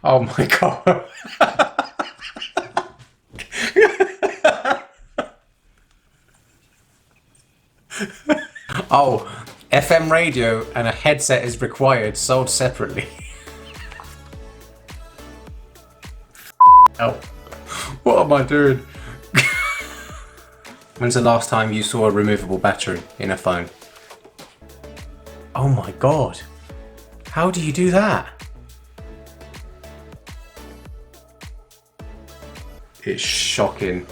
Oh my God. Oh, FM radio and a headset is required, sold separately. Oh, what am I doing? When's the last time you saw a removable battery in a phone? Oh my God. How do you do that? It's shocking.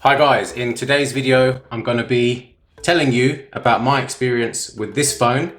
Hi guys, in today's video I'm going to be telling you about my experience with this phone.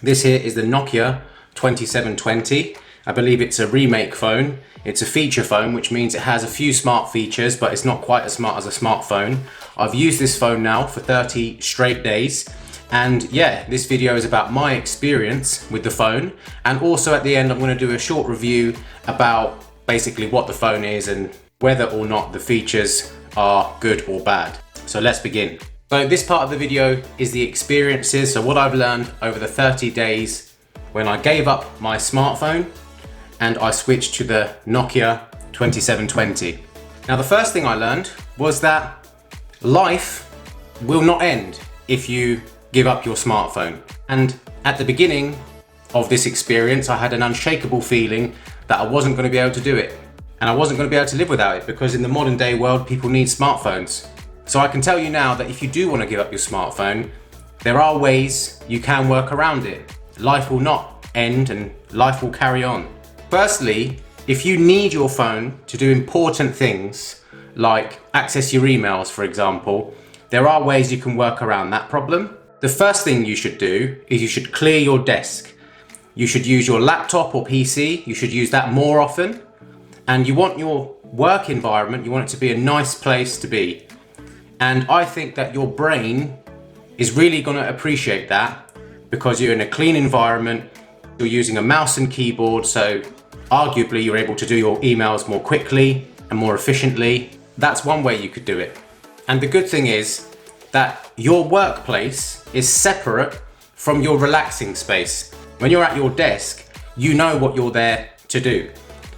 This here is the Nokia 2720. I believe it's a remake phone. It's a feature phone, which means it has a few smart features, but it's not quite as smart as a smartphone. I've used this phone now for 30 straight days. And yeah, this video is about my experience with the phone. And also at the end, I'm going to do a short review about basically what the phone is and whether or not the features are good or bad. So let's begin. So this part of the video is the experiences. So what I've learned over the 30 days when I gave up my smartphone and I switched to the Nokia 2720. Now the first thing I learned was that life will not end if you give up your smartphone. And at the beginning of this experience, I had an unshakable feeling that I wasn't going to be able to do it. And I wasn't going to be able to live without it, because in the modern day world, people need smartphones. So I can tell you now that if you do want to give up your smartphone, there are ways you can work around it. Life will not end and life will carry on. Firstly, if you need your phone to do important things, like access your emails, for example, there are ways you can work around that problem. The first thing you should do is you should clear your desk. You should use your laptop or PC. You should use that more often. And you want your work environment, you want it to be a nice place to be. And I think that your brain is really going to appreciate that, because you're in a clean environment, you're using a mouse and keyboard, so arguably you're able to do your emails more quickly and more efficiently. That's one way you could do it. And the good thing is that your workplace is separate from your relaxing space. When you're at your desk, you know what you're there to do.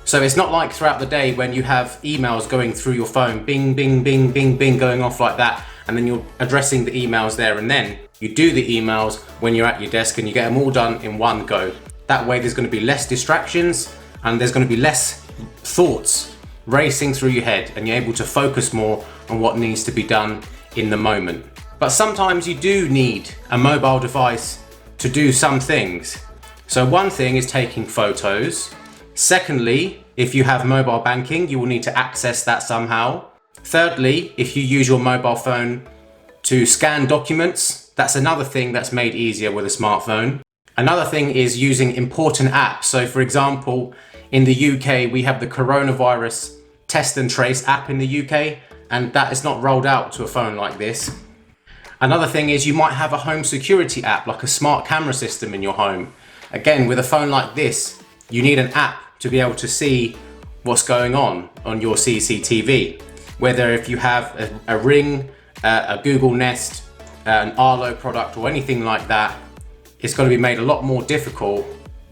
So it's not like throughout the day when you have emails going through your phone, bing, bing, bing, bing, bing, going off like that, and then you're addressing the emails there and then. You do the emails when you're at your desk and you get them all done in one go. That way there's going to be less distractions and there's going to be less thoughts racing through your head, and you're able to focus more on what needs to be done in the moment. But sometimes you do need a mobile device to do some things. So one thing is taking photos. Secondly, if you have mobile banking, you will need to access that somehow. Thirdly, if you use your mobile phone to scan documents, that's another thing that's made easier with a smartphone. Another thing is using important apps. So for example, in the UK, we have the coronavirus test and trace app in the UK, and that is not rolled out to a phone like this. Another thing is you might have a home security app, like a smart camera system in your home. Again, with a phone like this, you need an app to be able to see what's going on your CCTV. Whether if you have a Ring, a Google Nest, an Arlo product or anything like that, it's going to be made a lot more difficult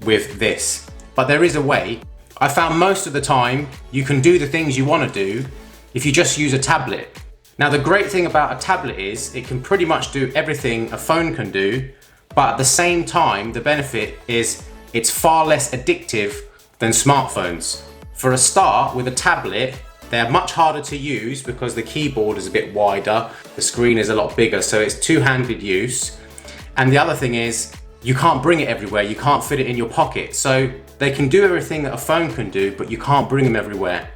with this. But there is a way. I found most of the time you can do the things you want to do if you just use a tablet. Now the great thing about a tablet is it can pretty much do everything a phone can do, but at the same time the benefit is it's far less addictive than smartphones. For a start, with a tablet, they're much harder to use because the keyboard is a bit wider, the screen is a lot bigger, so it's two-handed use. And the other thing is, you can't bring it everywhere, you can't fit it in your pocket. So they can do everything that a phone can do, but you can't bring them everywhere.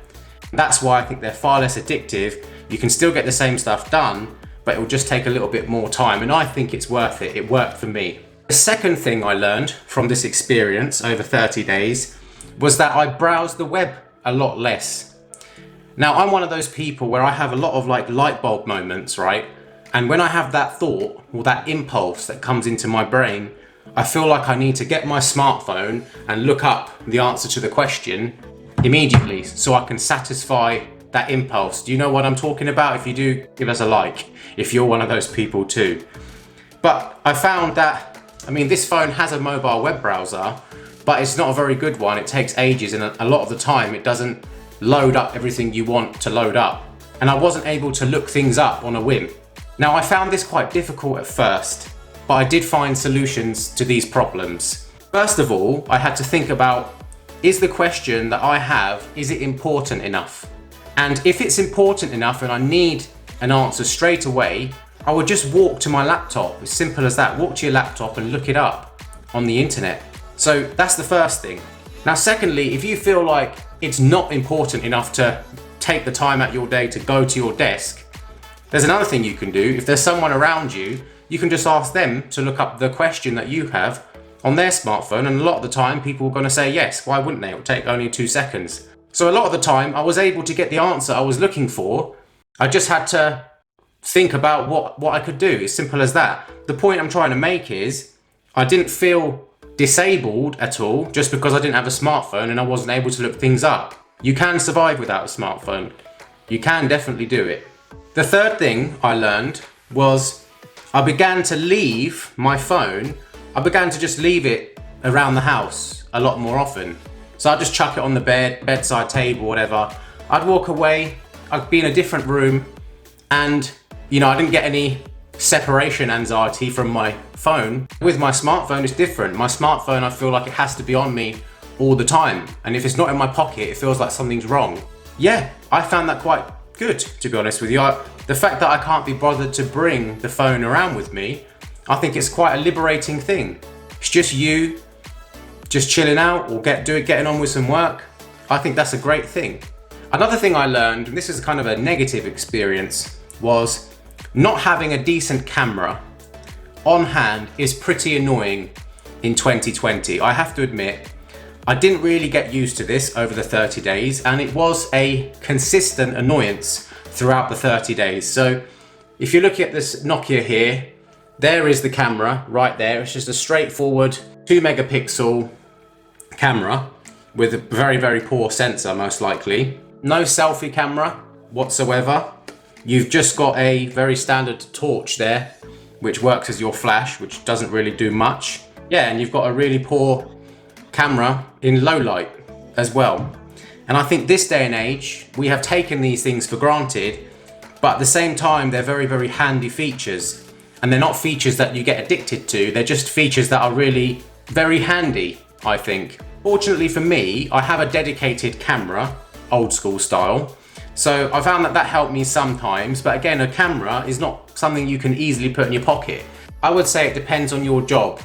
That's why I think they're far less addictive. You can still get the same stuff done, but it will just take a little bit more time, and I think it's worth it. It worked for me. The second thing I learned from this experience over 30 days was that I browsed the web a lot less. Now I'm one of those people where I have a lot of like light bulb moments, right? And when I have that thought or that impulse that comes into my brain, I feel like I need to get my smartphone and look up the answer to the question immediately so I can satisfy that impulse. Do you know what I'm talking about? If you do, give us a like, if you're one of those people too. But I found that, I mean, this phone has a mobile web browser, but it's not a very good one. It takes ages, and a lot of the time it doesn't load up everything you want to load up. And I wasn't able to look things up on a whim. Now, I found this quite difficult at first, but I did find solutions to these problems. First of all, I had to think about, is the question that I have, is it important enough? And if it's important enough and I need an answer straight away, I would just walk to my laptop, as simple as that. Walk to your laptop and look it up on the internet. So that's the first thing. Now, secondly, if you feel like it's not important enough to take the time out your day to go to your desk, there's another thing you can do. If there's someone around you, you can just ask them to look up the question that you have on their smartphone, and a lot of the time people are going to say yes. Why wouldn't they? It will take only 2 seconds. So a lot of the time I was able to get the answer I was looking for. I just had to think about what I could do. It's simple as that. The point I'm trying to make is I didn't feel disabled at all just because I didn't have a smartphone and I wasn't able to look things up. You can survive without a smartphone. You can definitely do it. The third thing I learned was I began to leave my phone. I began to just leave it around the house a lot more often. So I'd just chuck it on the bedside table, whatever. I'd walk away, I'd be in a different room, and I didn't get any separation anxiety from my phone. With my smartphone, it's different. My smartphone, I feel like it has to be on me all the time. And if it's not in my pocket, it feels like something's wrong. Yeah, I found that quite good, to be honest with you. The fact that I can't be bothered to bring the phone around with me, I think it's quite a liberating thing. It's just you, just chilling out or getting on with some work. I think that's a great thing. Another thing I learned, and this is kind of a negative experience, was not having a decent camera on hand is pretty annoying in 2020. I have to admit, I didn't really get used to this over the 30 days, and it was a consistent annoyance throughout the 30 days. So if you look at this Nokia here, there is the camera right there. It's just a straightforward 2 megapixel camera with a very, very poor sensor, most likely. No selfie camera whatsoever. You've just got a very standard torch there, which works as your flash, which doesn't really do much. Yeah, and you've got a really poor camera in low light as well. And I think this day and age, we have taken these things for granted, but at the same time, they're very, very handy features. And they're not features that you get addicted to. They're just features that are really very handy, I think. Fortunately for me, I have a dedicated camera, old school style. So I found that helped me sometimes, but again, a camera is not something you can easily put in your pocket. I would say it depends on your job.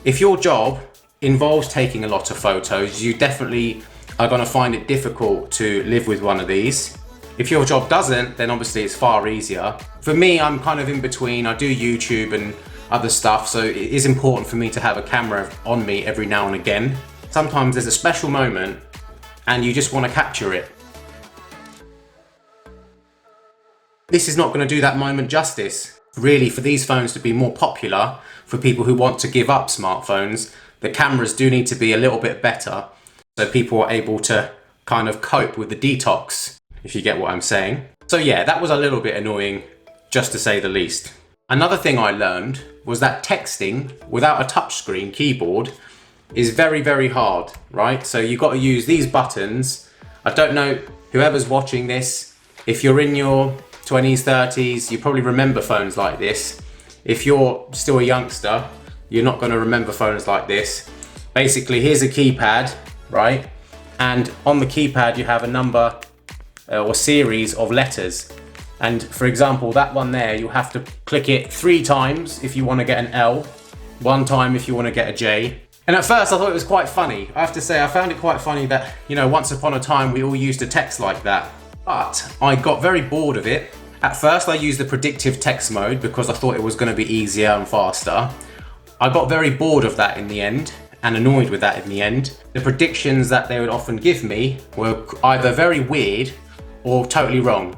If your job involves taking a lot of photos, you definitely are going to find it difficult to live with one of these. If your job doesn't, then obviously it's far easier. For me, I'm kind of in between. I do YouTube and other stuff, so it is important for me to have a camera on me every now and again. Sometimes there's a special moment and you just want to capture it. This is not going to do that moment justice. Really, for these phones to be more popular, for people who want to give up smartphones, the cameras do need to be a little bit better, so people are able to kind of cope with the detox, if you get what I'm saying. So yeah, that was a little bit annoying, just to say the least. Another thing I learned was that texting without a touchscreen keyboard is very, very hard, right? So you've got to use these buttons. I don't know, whoever's watching this, if you're in your 20s, 30s, you probably remember phones like this. If you're still a youngster, you're not going to remember phones like this. Basically, here's a keypad, right? And on the keypad, you have a number or series of letters. And for example, that one there, you'll have to click it 3 times if you want to get an L, 1 time if you want to get a J. And at first I thought it was quite funny. I have to say, I found it quite funny that, once upon a time we all used to text like that. But I got very bored of it. At first I used the predictive text mode because I thought it was going to be easier and faster. I got very bored of that in the end and annoyed with that in the end. The predictions that they would often give me were either very weird or totally wrong.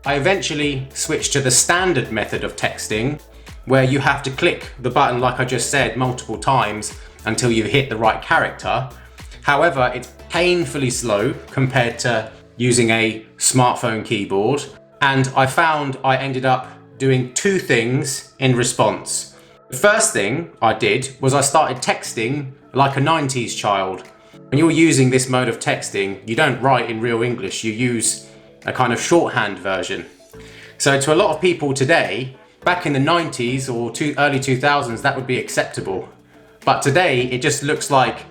I eventually switched to the standard method of texting, where you have to click the button, like I just said, multiple times until you hit the right character. However, it's painfully slow compared to using a smartphone keyboard, and I found I ended up doing two things in response. The first thing I did was I started texting like a 90s child. When you're using this mode of texting, you don't write in real English, you use a kind of shorthand version. So to a lot of people today, back in the 90s or early 2000s, that would be acceptable. But today, it just looks like,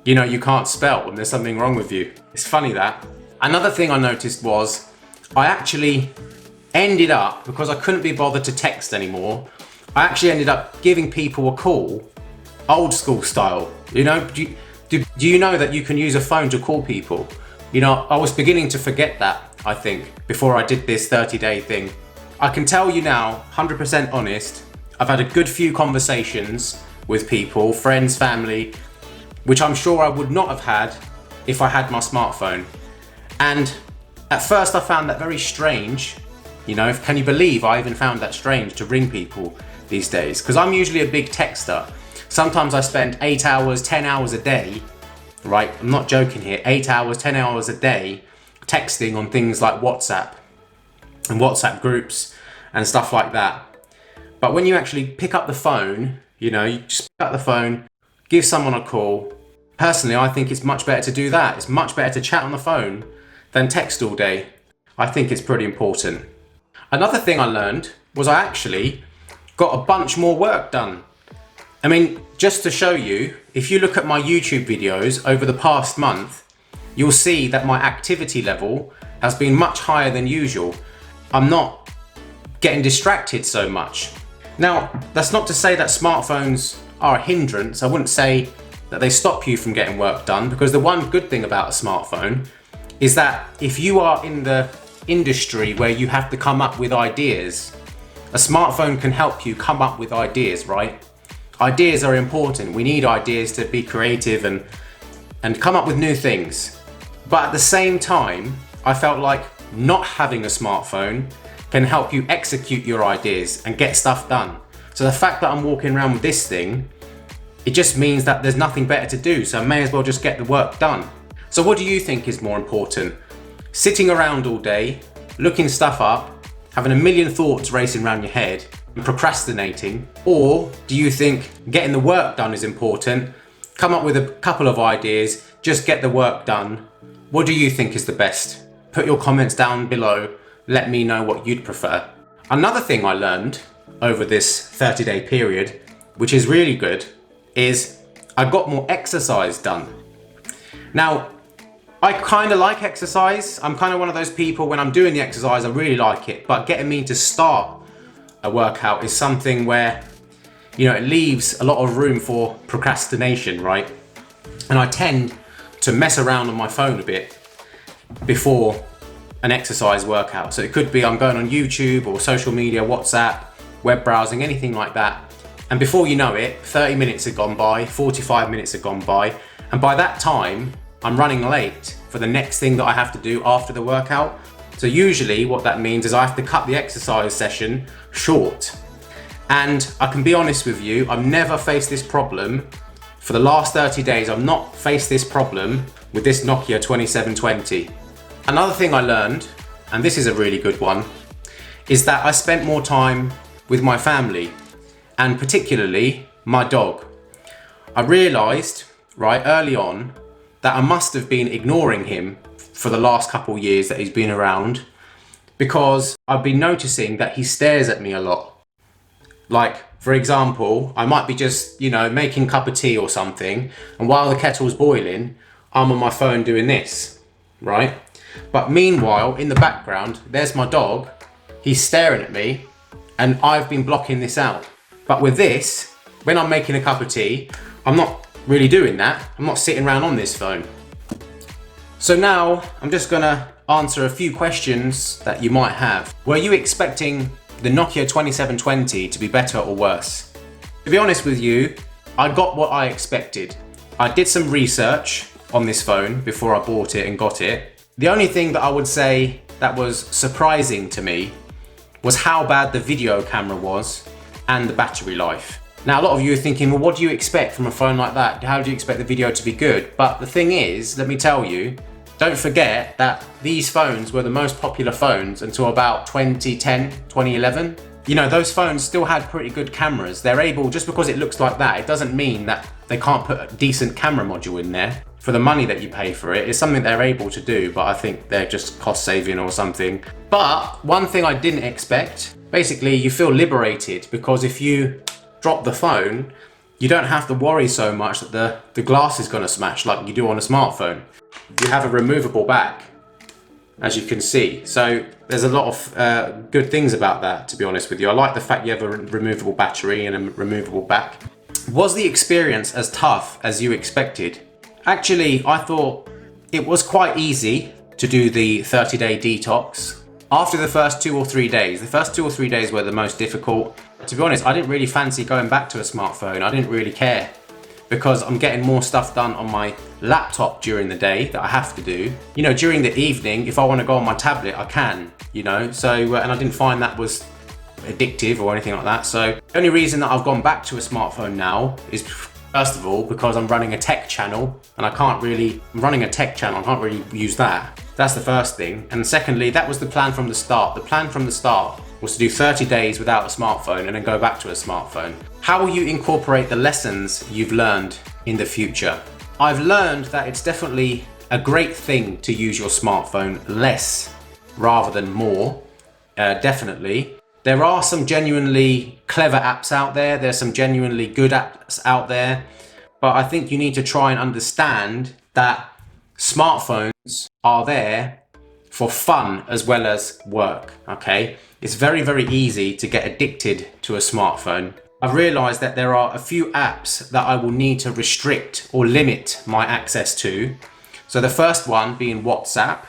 you know, you can't spell and there's something wrong with you. It's funny that. Another thing I noticed was I actually ended up, because I couldn't be bothered to text anymore, I actually ended up giving people a call, old school style. You know, do you know that you can use a phone to call people? You know, I was beginning to forget that, I think, before I did this 30-day thing. I can tell you now, 100% honest, I've had a good few conversations with people, friends, family, which I'm sure I would not have had if I had my smartphone. And at first I found that very strange. You know, can you believe I even found that strange to ring people these days? Because I'm usually a big texter. Sometimes I spend 8 hours, 10 hours a day, right? I'm not joking here, 8 hours, 10 hours a day texting on things like WhatsApp and WhatsApp groups and stuff like that. But when you actually pick up the phone, you know, you just pick up the phone, give someone a call. Personally, I think it's much better to do that. It's much better to chat on the phone than text all day. I think it's pretty important. Another thing I learned was I actually got a bunch more work done. I mean, just to show you, if you look at my YouTube videos over the past month, you'll see that my activity level has been much higher than usual. I'm not getting distracted so much. Now, that's not to say that smartphones are a hindrance. I wouldn't say that they stop you from getting work done, because the one good thing about a smartphone is that if you are in the industry where you have to come up with ideas, a smartphone can help you come up with ideas, right? Ideas are important. We need ideas to be creative and come up with new things. But at the same time, I felt like not having a smartphone can help you execute your ideas and get stuff done. So the fact that I'm walking around with this thing, it just means that there's nothing better to do, so I may as well just get the work done. So what do you think is more important? Sitting around all day, looking stuff up, having a million thoughts racing around your head and procrastinating? Or do you think getting the work done is important? Come up with a couple of ideas, just get the work done. What do you think is the best? Put your comments down below. Let me know what you'd prefer. Another thing I learned over this 30-day period, which is really good, is I got more exercise done. Now, I kind of like exercise. I'm kind of one of those people, when I'm doing the exercise, I really like it, but getting me to start a workout is something where, you know, it leaves a lot of room for procrastination, right? And I tend to mess around on my phone a bit before an exercise workout. So it could be I'm going on YouTube or social media, WhatsApp, web browsing, anything like that. And before you know it, 30 minutes have gone by, 45 minutes have gone by. And by that time, I'm running late for the next thing that I have to do after the workout. So usually what that means is I have to cut the exercise session short. And I can be honest with you, I've never faced this problem. For the last 30 days, I've not faced this problem with this Nokia 2720. Another thing I learned, and this is a really good one, is that I spent more time with my family, and particularly my dog. I realized right early on that I must have been ignoring him for the last couple of years that he's been around, because I've been noticing that he stares at me a lot. Like, for example, I might be just, you know, making a cup of tea or something, and while the kettle's boiling, I'm on my phone doing this, right? But meanwhile, in the background, there's my dog. He's staring at me, and I've been blocking this out. But with this, when I'm making a cup of tea, I'm not really doing that. I'm not sitting around on this phone. So now I'm just gonna answer a few questions that you might have. Were you expecting the Nokia 2720 to be better or worse? To be honest with you, I got what I expected. I did some research on this phone before I bought it and got it. The only thing that I would say that was surprising to me was how bad the video camera was and the battery life. Now, a lot of you are thinking, well, what do you expect from a phone like that? How do you expect the video to be good? But the thing is, let me tell you, Don't forget that these phones were the most popular phones until about 2010, 2011. You know, those phones still had pretty good cameras. They're able, just because it looks like that, it doesn't mean that they can't put a decent camera module in there. For the money that you pay for it, it's something they're able to do, but I think they're just cost saving or something. But one thing I didn't expect, basically you feel liberated, because if you drop the phone, you don't have to worry so much that the glass is gonna smash like you do on a smartphone. You have a removable back, as you can see. So there's a lot of good things about that, to be honest with you. I like the fact you have a removable battery and a removable back. Was the experience as tough as you expected? Actually, I thought it was quite easy to do the 30-day detox. After the first 2 or 3 days, the first 2 or 3 days were the most difficult. To be honest, I didn't really fancy going back to a smartphone. I didn't really care, because I'm getting more stuff done on my laptop during the day that I have to do. You know, during the evening, if I want to go on my tablet, I can, you know, so, and I didn't find that was addictive or anything like that. So the only reason that I've gone back to a smartphone now is, first of all, because I'm running a tech channel, and I'm running a tech channel, I can't really use that. That's the first thing. And secondly, that was the plan from the start. The plan from the start was to do 30 days without a smartphone and then go back to a smartphone. How will you incorporate the lessons you've learned in the future? I've learned that it's definitely a great thing to use your smartphone less rather than more, definitely. There are some genuinely clever apps out there. There's some genuinely good apps out there. But I think you need to try and understand that smartphones are there for fun as well as work, okay? It's very, very easy to get addicted to a smartphone. I've realized that there are a few apps that I will need to restrict or limit my access to. So the first one being WhatsApp.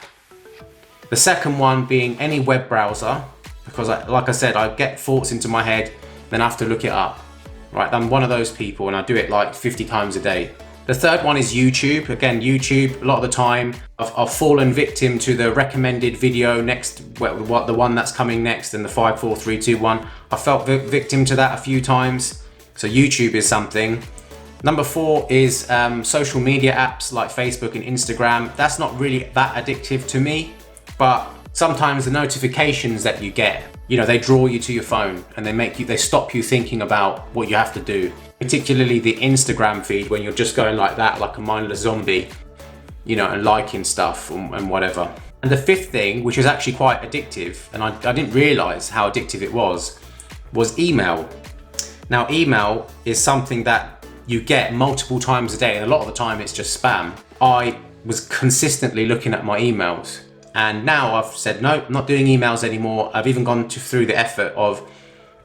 The second one being any web browser, because like I said, I get thoughts into my head, then I have to look it up, right? I'm one of those people, and I do it like 50 times a day. The third one is YouTube. Again, YouTube, a lot of the time, I've fallen victim to the recommended video next, what the one that's coming next, and the 5, 4, 3, 2, 1. I felt victim to that a few times. So YouTube is something. Number 4 is social media apps like Facebook and Instagram. That's not really that addictive to me, but sometimes the notifications that you get, you know, they draw you to your phone, and they stop you thinking about what you have to do. Particularly the Instagram feed, when you're just going like that, like a mindless zombie, you know, and liking stuff and whatever. And the fifth thing, which is actually quite addictive, and I didn't realize how addictive it was email. Now, email is something that you get multiple times a day, and a lot of the time it's just spam. I was consistently looking at my emails, and now I've said, no, I'm not doing emails anymore. I've even gone through the effort of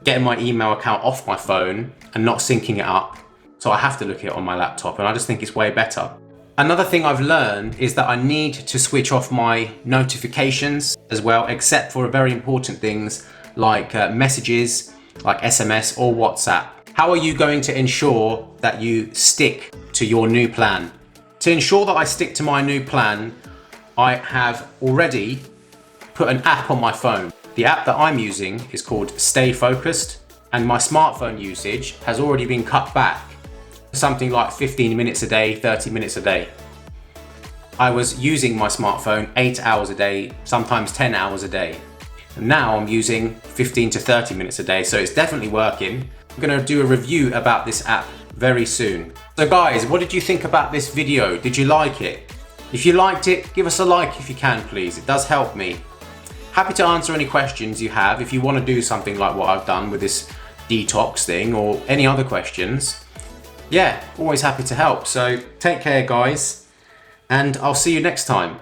getting my email account off my phone and not syncing it up. So I have to look at it on my laptop, and I just think it's way better. Another thing I've learned is that I need to switch off my notifications as well, except for very important things like messages, like SMS or WhatsApp. How are you going to ensure that you stick to your new plan? To ensure that I stick to my new plan, I have already put an app on my phone. The app that I'm using is called Stay Focused, and my smartphone usage has already been cut back to something like 15 minutes a day, 30 minutes a day. I was using my smartphone 8 hours a day, sometimes 10 hours a day. And now I'm using 15 to 30 minutes a day, so it's definitely working. I'm gonna do a review about this app very soon. So guys, what did you think about this video? Did you like it? If you liked it, give us a like if you can, please. It does help me. Happy to answer any questions you have if you want to do something like what I've done with this detox thing, or any other questions. Yeah, always happy to help. So take care, guys, and I'll see you next time.